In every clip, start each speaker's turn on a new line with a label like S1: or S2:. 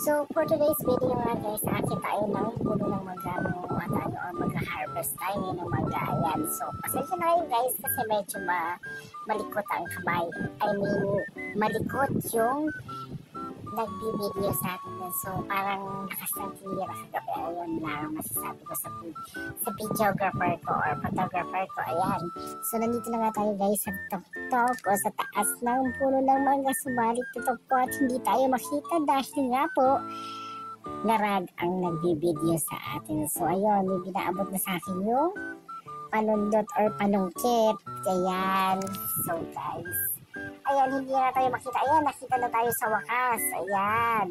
S1: So, for today's video nga guys, akit tayo ng puno ng mangga at tayo or mag-harvest tayo ng mangga. Ayan. So, pasensya na kayo guys kasi medyo malikot ang kamay. I mean, malikot yung nagbibideo sa akin. So, parang nakasantira sa gabi. Ayun lang masasabi ko sa videographer ko or photographer ko. Ayan. So, nandito na nga tayo guys sa tuktok o sa taas ng puno ng mangga. Subalit tutok po at hindi tayo makita dahil nga po larag ang nagbibideo sa atin. So, ayun. May binaabot na sa akin yung panundot or panungkit. Ayan. So, guys. Ayan, hindi na tayo makita. Ayan, nakita na tayo sa wakas. Ayan.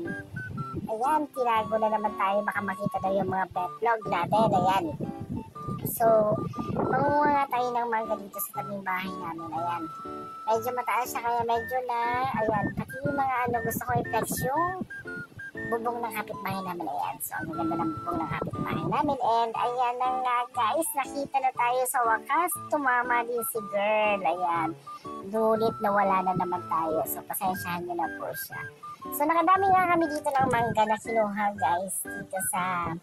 S1: Ayan, tinago na naman tayo. Baka makita na yung mga backlog natin. Ayan. So, mangunguha nga tayo ng mangga dito sa tabing bahay namin. Ayan. Medyo mataas siya kaya medyo na, ayan, pati yung mga gusto ko i-flex yung bubong ng kapitbahay namin. Ayan. So, ang ganda ng bubong ng kapitbahay namin. And, ayan na nga guys, nakita na tayo sa wakas. Tumama din si girl. Ayan. Ngunit nawala na naman tayo. So, pasensyahan nyo na po siya. So, nakadami nga kami dito ng mangga na kinuha guys dito sa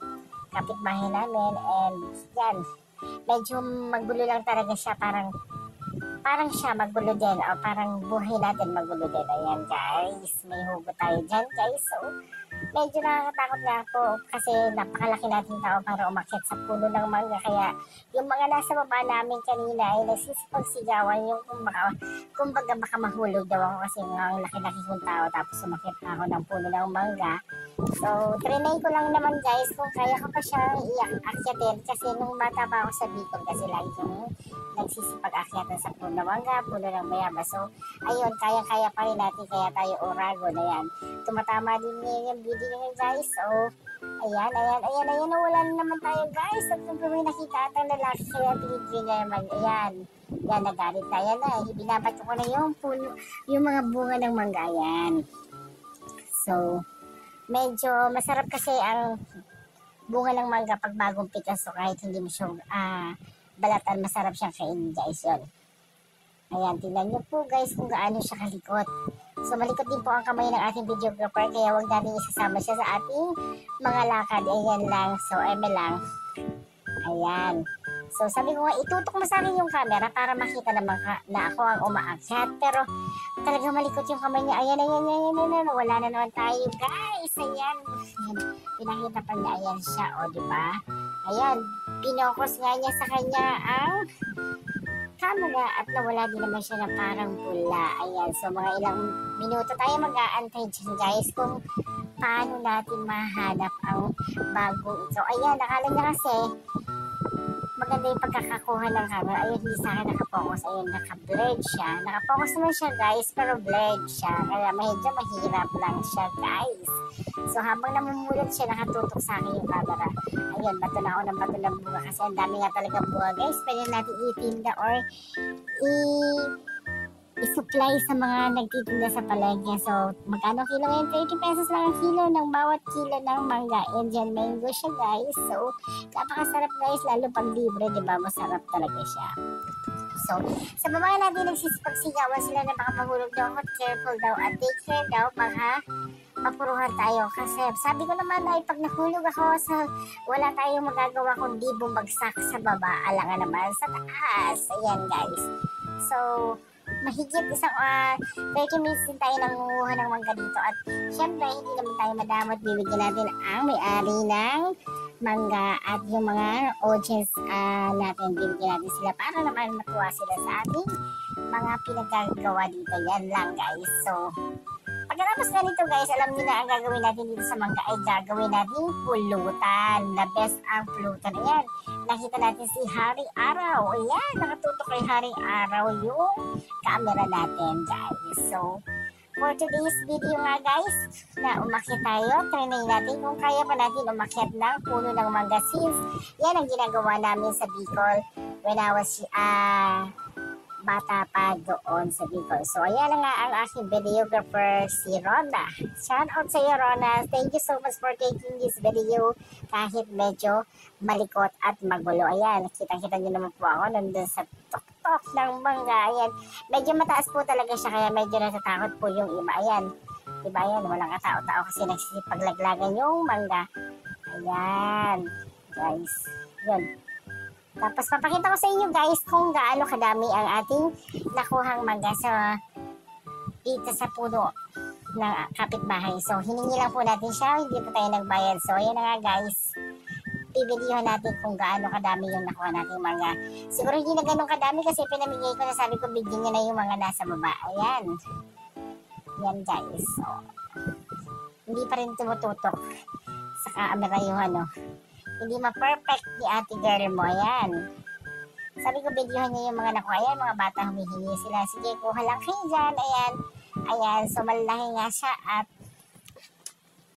S1: kapitbahay namin. And, yan. Medyo magulo lang talaga siya. Parang siya magulo din. O parang buhay natin magulo din. Ayan guys. May hugot tayo dyan guys. So, medyo nakakatakot nga po kasi napakalaki natin tao para umakyat sa puno ng mangga. Kaya yung mga nasa baba namin kanina ay nagsisipagsigawan yung kumbaga baka mahulog daw ako kasi ang laki-laki kong tao tapos umakyat na ako ng puno ng mangga. So, trinay ko lang naman guys kung kaya ko pa siya i-akyatin kasi nung bata pa ako sa Bicol kasi lagi kong nagsisipag-akyatan sa puno ng mangga, puno ng bayabas. So, ayun, kaya-kaya pa rin natin kaya tayo orago na yan. Tumatama din yung video nyo guys. So, ayan, wala na naman tayo guys. At kung may nakita at ang lalaki kaya binidri niya naman, ayan, yan, nagalit na yan na. Binabato ko na yung puno, yung mga bunga ng mangga, ayan. So, medyo masarap kasi ang bunga ng mangga pag bagong pitas. So, kahit hindi mo siya balatan, masarap siyang kainin guys, yun. Ayan, tingnan nyo po guys kung gaano siya kalikot. So, malikot din po ang kamay ng ating videographer kaya huwag natin isasama siya sa ating mga lakad. Ayan lang. So, eme lang. Ayan. So, sabi ko nga, itutok mo sa akin yung camera para makita naman na ako ang umaakyat. Pero, talagang malikot yung kamay niya. Ayan. Wala na naman tayo, guys. Ayan. Pinakita pa niya. Ayan siya, o, diba? Ayan. Pinokos nga niya sa kanya ang camera at nawala din naman siya na parang pula. Ayan. So, mga ilang minuto tayo mag-aantay dyan, guys, kung paano natin mahanap ang bagong ito. Ayan. Nakala niya kasi maganda yung pagkakakuha ng camera. Ayun, hindi sa akin nakapokus. Ayun, naka-blurred siya. Nakapokus naman siya, guys, pero blurred siya. Kaya medyo mahirap lang siya, guys. So, habang namumulat siya, nakatutok sa akin yung camera. Ayun, bato na ako ng bato ng bunga kasi ang dami nga talaga bunga, guys. Pwede natin itinda or i-supply sa mga nagtitinda sa palengke. So, magkano kilo ngayon? 30 pesos lang ang kilo ng bawat kilo ng mangga. Indian mango siya, guys. So, napakasarap, guys. Lalo pag libre, diba? Masarap talaga siya. So, sa baba natin nagsisipagsigawan sila na baka mahulog daw ako. Careful daw at take care daw. Baka mapuruhan tayo. Kasi sabi ko naman ay pag nahulog ako wala tayong magagawa kundi bumagsak sa baba. Alangan naman sa taas. Ayan, guys. So, mahigit isang 30 minutes din tayo nangunguha ng mangga dito at syempre hindi naman tayo madamot. Bibigyan natin ang may-ari ng mangga at yung mga audience natin. Bibigyan natin sila para naman matuwa sila sa ating mga pinagagawa dito. Yan lang guys. So, pagkatapos na nito guys, alam niyo na ang gagawin natin dito sa mangga ay gagawin natin pulutan. The best ang pulutan. Ayan, nakita natin si Haring Araw. Ayan, nakatutok kay Haring Araw yung camera natin guys. So, for today's video nga guys, na umakyat tayo, trinay natin kung kaya pa natin umakyat ng puno ng mangga since yan ang ginagawa namin sa Bicol when I was bata pa doon sa Bicol. So, ayan na nga ang aking videographer, si Rona. Shout out sa iyo, Rona. Thank you so much for taking this video kahit medyo malikot at magulo. Ayan, kita-kita nyo naman po ako nandun sa tuktok ng mangga. Ayan, medyo mataas po talaga siya kaya medyo natatakot po yung iba. Ayan, Diba yan, walang katao-tao kasi nagsisipaglaglagan yung mangga. Ayan, guys. Yun. Tapos papakita ko sa inyo guys kung gaano kadami ang ating nakuhang mangga sa dito sa puno ng kapitbahay. So, hiningi lang po natin siya. Hindi po tayo nagbayad. So, ayan na nga guys. Pibidyohan natin kung gaano kadami yung nakuha nating mangga. Siguro hindi na ganun kadami kasi pinamigay ko na, sabi ko bigyan nyo na yung mga nasa baba. Ayan. Yan guys. So, hindi pa rin tumututok sa camera yung ano. Hindi ma-perfect ni ate girl mo. Ayan. Sabi ko bidyohan niya yung mga nakuha. Ayan, mga bata humihingi sila. Sige, kuha lang kayo dyan. Ayan. Ayan. So, malaki nga siya at